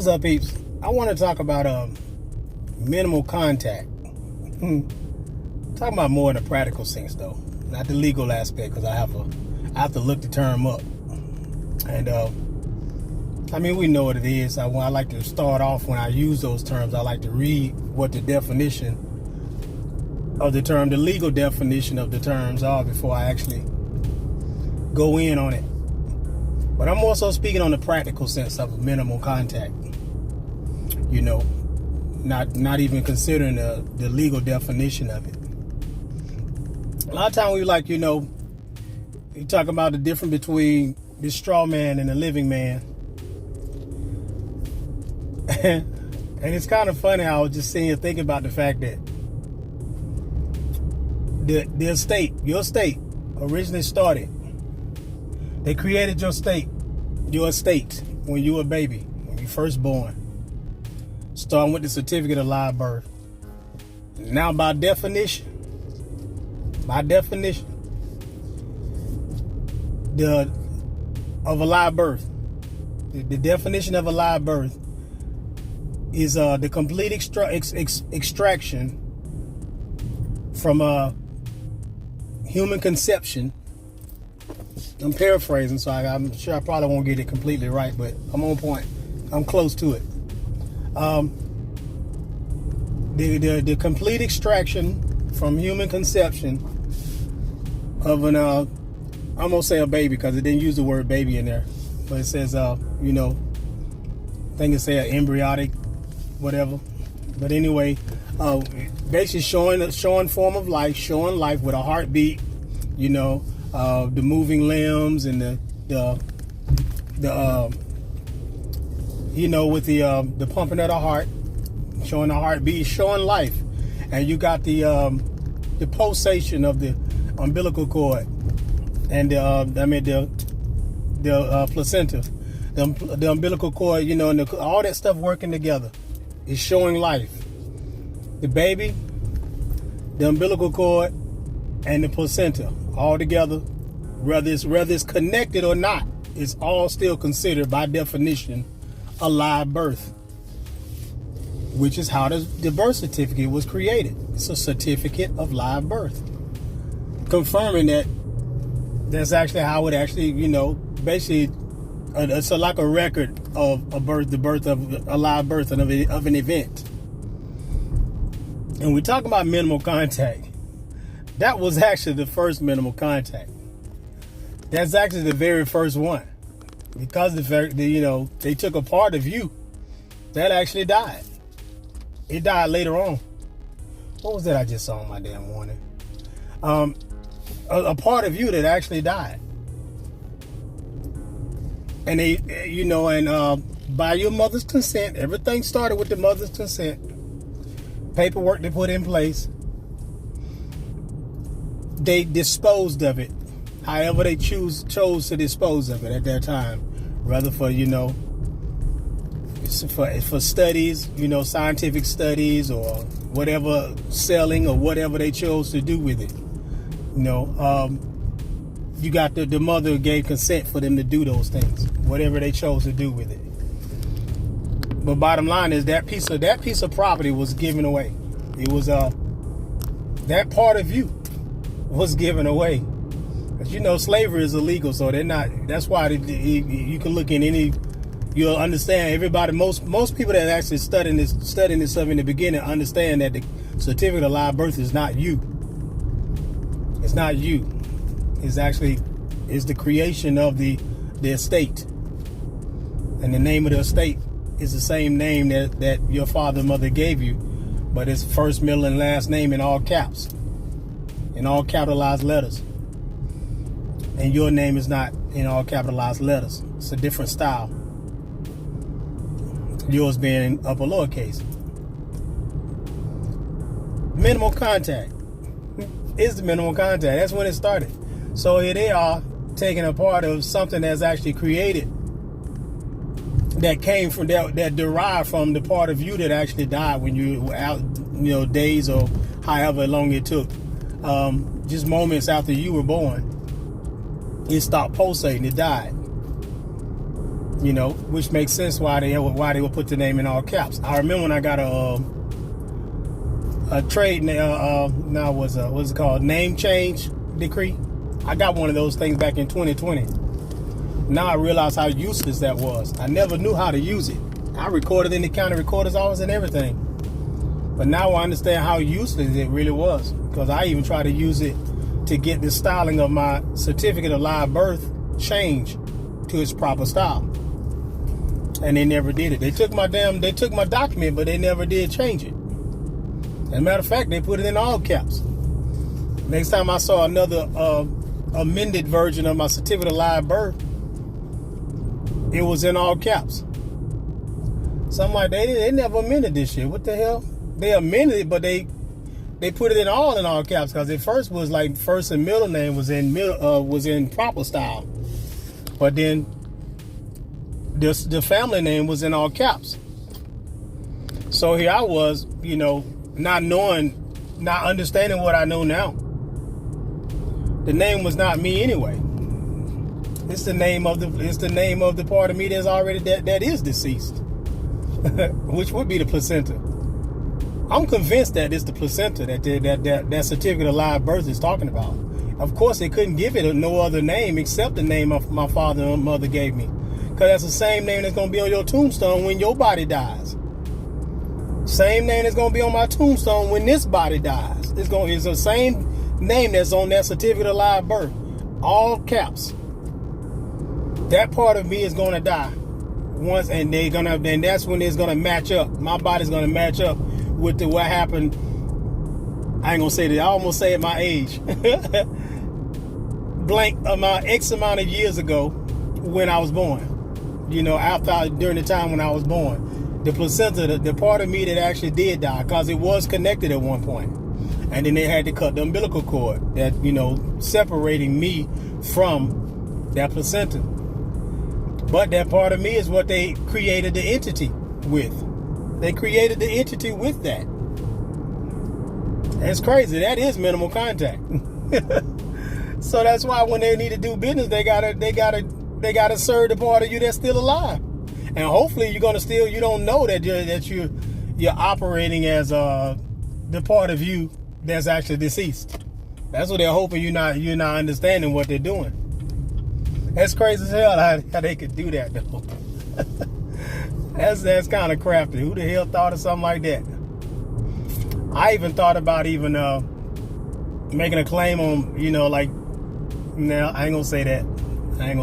up, peeps? I want to talk about minimal contact. Talking about more in a practical sense, though, not the legal aspect, because I have to look the term up. And I mean, we know what it is. I like to start off when I use those terms. I like to read what the definition of the term, the legal definition of the terms are before I actually go in on it. But I'm also speaking on the practical sense of minimal contact. You know, not even considering the legal definition of it. A lot of times we like, you talk about the difference between the straw man and the living man. And it's kind of funny. I was just sitting here thinking about the fact that the estate, your estate, originally started. They created your estate when you were a baby, when you first born. Starting with the certificate of live birth. Now, by definition, of a live birth, the definition of a live birth is the complete extraction from a human conception. I'm paraphrasing, so I'm sure I probably won't get it completely right, but I'm on point. I'm close to it. The complete extraction from human conception of an I'm gonna say a baby because it didn't use the word baby in there, but it says I think it say an embryonic whatever. But anyway, basically showing form of life, showing life with a heartbeat, the moving limbs and the with the pumping of the heart, showing the heartbeat, showing life. And you got the pulsation of the umbilical cord and the placenta, the umbilical cord, and all that stuff working together is showing life. The baby, the umbilical cord, and the placenta all together, whether it's connected or not, it's all still considered by definition a live birth, which is how the birth certificate was created. It's a certificate of live birth, confirming that that's actually how it actually, basically, it's like a record of a birth, the birth of a live birth of an event. And we talk about minimal contact. That was actually the first minimal contact. That's actually the very first one. Because they took a part of you that actually died. It died later on. What was that I just saw on my damn warning? A part of you that actually died. And by your mother's consent, everything started with the mother's consent. Paperwork they put in place. They disposed of it however they chose to dispose of it at that time, rather for for studies, scientific studies or whatever, selling or whatever they chose to do with it. You got the mother gave consent for them to do those things, whatever they chose to do with it. But bottom line is that piece of property was given away. It was that part of you was given away. But slavery is illegal, so they're not. That's why you can look in any. You'll understand. Everybody, most people that actually studying this stuff in the beginning understand that the certificate of live birth is not you. It's not you. It's the creation of the estate, and the name of the estate is the same name that your father and mother gave you, but it's first, middle, and last name in all caps, in all capitalized letters. And your name is not in all capitalized letters. It's a different style. Yours being upper lowercase. Minimal contact is the minimal contact. That's when it started. So here they are taking a part of something that's actually created, that came from that derived from the part of you that actually died when you were out, days or however long it took. Just moments after you were born, it stopped pulsating. It died. You know, which makes sense why they would put the name in all caps. I remember when I got a trade now what's it called, name change decree. I got one of those things back in 2020. Now I realize how useless that was. I never knew how to use it. I recorded in the county recorder's office and everything. But now I understand how useless it really was, because I even tried to use it to get the styling of my certificate of live birth changed to its proper style. And they never did it. They took my document, but they never did change it. As a matter of fact, they put it in all caps. Next time I saw another amended version of my certificate of live birth, it was in all caps. So I'm like, they never amended this shit. What the hell? They amended it, but they put it in all caps, because it first was like first and middle name was in proper style, but then the family name was in all caps. So here I was, you know, not understanding what I know now. The name was not me anyway. It's the name of the part of me that's already that is deceased, which would be the placenta. I'm convinced that it's the placenta that certificate of live birth is talking about. Of course, they couldn't give it no other name except the name of my father and mother gave me, because that's the same name that's going to be on your tombstone when your body dies. Same name that's going to be on my tombstone when this body dies. It's the same name that's on that certificate of live birth. All caps. That part of me is going to die once, and then that's when it's going to match up. My body's going to match up with what happened. I ain't gonna say that. I almost say at my age. Blank amount, X amount of years ago when I was born. You know, during the time when I was born, the placenta, the part of me that actually did die, because it was connected at one point, and then they had to cut the umbilical cord that, you know, separating me from that placenta. But that part of me is what they created the entity with. They created the entity with that. That's crazy. That is minimal contact. So that's why when they need to do business, they gotta serve the part of you that's still alive. And hopefully you don't know that you're operating as the part of you that's actually deceased. That's what they're hoping you're not understanding what they're doing. That's crazy as hell how they could do that though. That's kind of crafty. Who the hell thought of something like that? I even thought about making a claim on, you know, like, no, I ain't gonna say that. I'm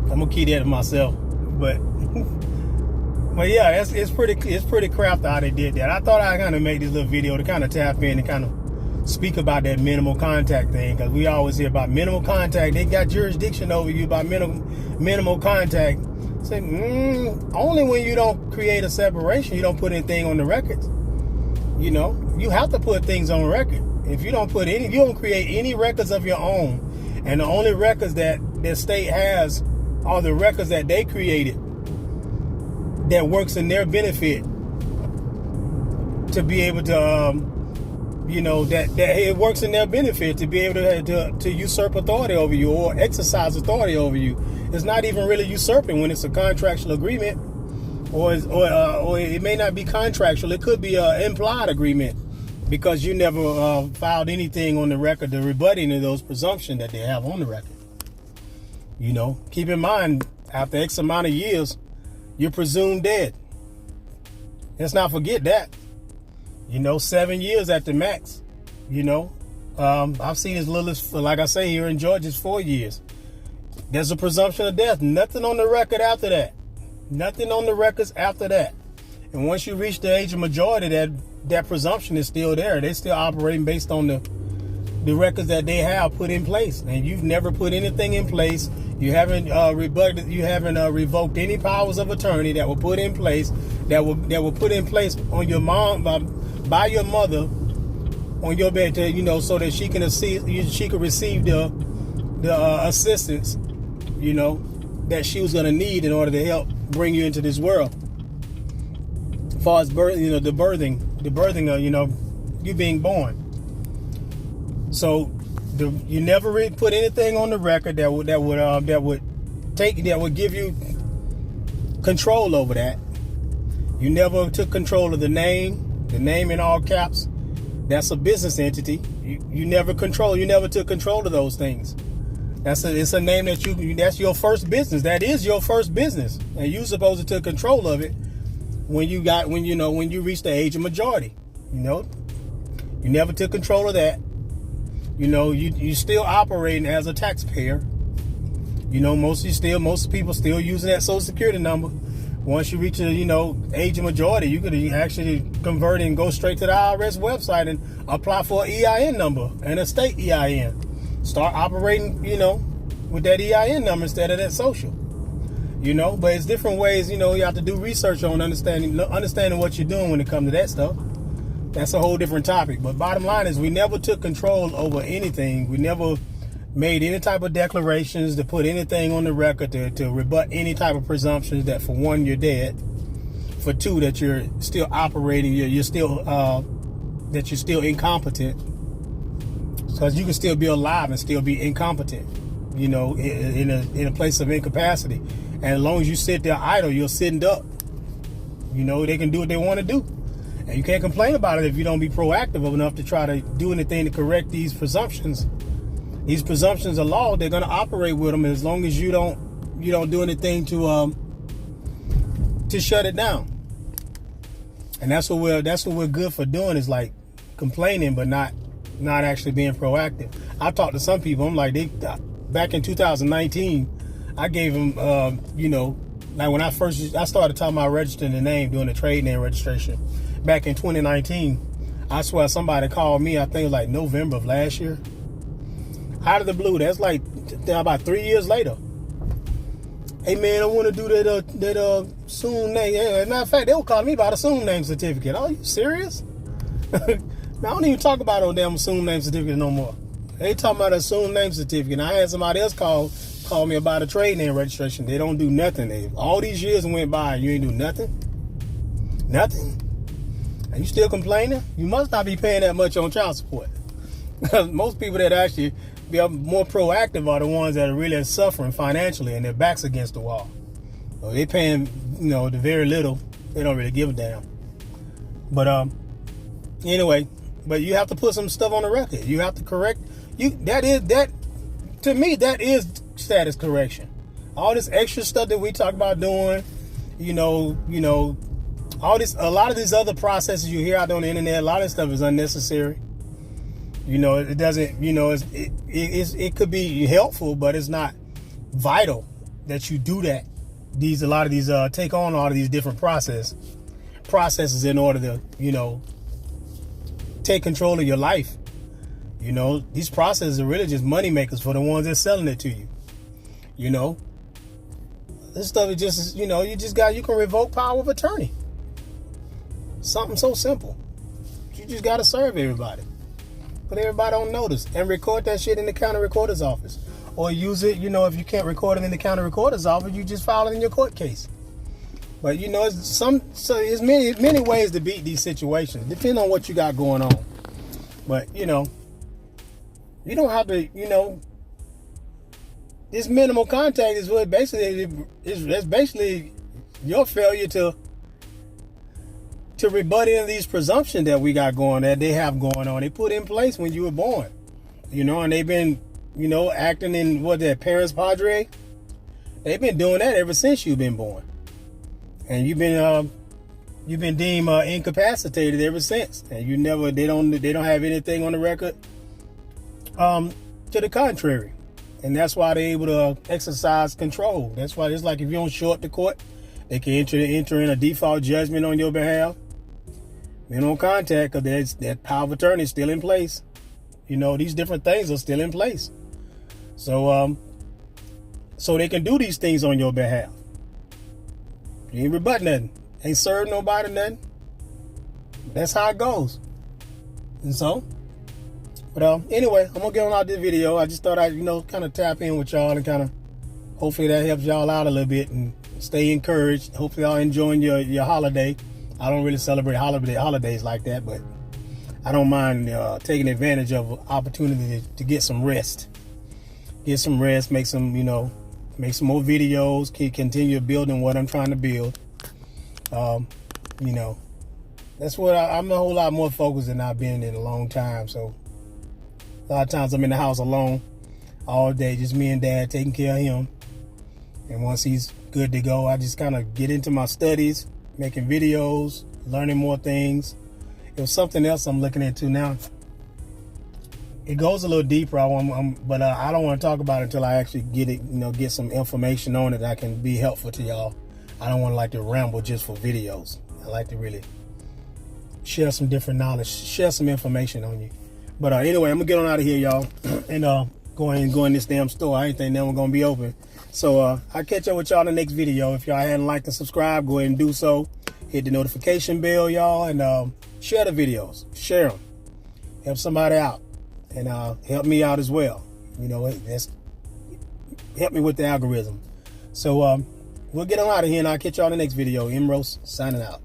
gonna keep that to myself. But yeah, it's pretty crafty how they did that. I thought I'd kind of make this little video to kind of tap in and kind of speak about that minimal contact thing, because we always hear about minimal contact. They got jurisdiction over you about minimal contact. Say, only when you don't create a separation, you don't put anything on the records. You know, you have to put things on record. If you don't you don't create any records of your own, and the only records that the state has are the records that they created that works in their benefit, to be able to, you know, that it works in their benefit to be able to usurp authority over you or exercise authority over you. It's not even really usurping when it's a contractual agreement, or it may not be contractual. It could be an implied agreement, because you never filed anything on the record to rebut any of those presumptions that they have on the record. You know, keep in mind, after X amount of years, you're presumed dead. Let's not forget that. You know, 7 years at the max. You know, I've seen as little as, like I say, here in Georgia, it's 4 years. There's a presumption of death. Nothing on the record after that. Nothing on the records after that. And once you reach the age of majority, that presumption is still there. They're still operating based on the records that they have put in place. And you've never put anything in place. You haven't revoked any powers of attorney that were put in place, that were put in place on your mom by your mother on your bed, to, you know, so that she can receive the assistance, you know, that she was going to need in order to help bring you into this world. As far as birth, you know, the birthing of, you know, you being born. So you never really put anything on the record that would give you control over that. You never took control of the name in all caps. That's a business entity. You never took control of those things. It's a name that's your first business. That is your first business. And you're supposed to take control of it when you reach the age of majority. You never took control of that. You still operating as a taxpayer. Most people still using that Social Security number. Once you reach the age of majority, you could actually convert and go straight to the IRS website and apply for an EIN number and a state EIN. Start operating, with that EIN number instead of that social. But it's different ways. You have to do research on understanding what you're doing when it comes to that stuff. That's a whole different topic. But bottom line is, we never took control over anything. We never made any type of declarations to put anything on the record to rebut any type of presumptions that, for one, you're dead, for two, that you're still operating, you're still incompetent, because you can still be alive and still be incompetent, in a place of incapacity. And as long as you sit there idle, you're sitting up. They can do what they want to do, and you can't complain about it if you don't be proactive enough to try to do anything to correct these presumptions. These presumptions of law, they're going to operate with them as long as you don't do anything to shut it down. And that's what we're good for doing, is like complaining, but not actually being proactive. I talked to some people. I'm like, back in 2019, I gave them, like when I started talking about registering the name, doing the trade name registration back in 2019. I swear somebody called me, I think it was like November of last year. Out of the blue. That's like about 3 years later. Hey man, I want to do that assumed name. As a matter of fact, they were calling me about assumed name certificate. Are you serious? I don't even talk about no damn assumed name certificate no more. They talking about assumed name certificate. And I had somebody else call me about a trade name registration. They don't do nothing. All these years went by and you ain't do nothing. Nothing. And you still complaining? You must not be paying that much on child support. Most people that actually be more proactive are the ones that are really suffering financially and their backs against the wall. So they paying, the very little. They don't really give a damn. But anyway, but you have to put some stuff on the record. You have to correct. To me, that is status correction. All this extra stuff that we talk about doing, a lot of these other processes you hear out on the internet, a lot of stuff is unnecessary. It doesn't, it could be helpful, but it's not vital that you do that. Take on all of these different processes in order to, take control of your life. These processes are really just money makers for the ones that's selling it to you. This stuff is just, you can revoke power of attorney. Something so simple. You just got to serve everybody. Put everybody on notice and record that shit in the county recorder's office, or use it. If you can't record it in the county recorder's office, you just file it in your court case. But there's many ways to beat these situations, depending on what you got going on. But you don't have to. This minimal contact is what that's basically your failure to rebut any of these presumptions that we got going, that they have going on. They put in place when you were born, and they've been, acting in parents padre. They've been doing that ever since you've been born, and you've been deemed incapacitated ever since. And they don't have anything on the record to the contrary, and that's why they're able to exercise control. That's why it's like if you don't show up to court, they can enter in a default judgment on your behalf. Minimal contact, because that power of attorney is still in place. These different things are still in place. So they can do these things on your behalf. You ain't rebut nothing. Ain't served nobody nothing. That's how it goes. And so, but anyway, I'm gonna get on out this video. I just thought I'd kind of tap in with y'all and kind of hopefully that helps y'all out a little bit and stay encouraged. Hopefully y'all enjoying your holiday. I don't really celebrate holidays like that, but I don't mind taking advantage of opportunity to get some rest. Make some make some more videos, continue building what I'm trying to build. You know, that's what I'm a whole lot more focused than I've been in a long time. So a lot of times I'm in the house alone all day, just me and Dad taking care of him. And once he's good to go, I just kind of get into my studies, making videos, learning more things. It was something else I'm looking into now. It goes a little deeper, but I don't want to talk about it until I actually get it, get some information on it that can be helpful to y'all. I don't want to like to ramble just for videos. I like to really share some different knowledge, share some information on you. But anyway, I'm gonna get on out of here, y'all, and go in this damn store. I ain't think that one's gonna be open. So I'll catch up with y'all in the next video. If y'all hadn't liked and subscribed, go ahead and do so. Hit the notification bell, y'all, and share the videos. Share them. Help somebody out, and help me out as well. Help me with the algorithm. So we'll get on out of here, and I'll catch y'all in the next video. Emrose signing out.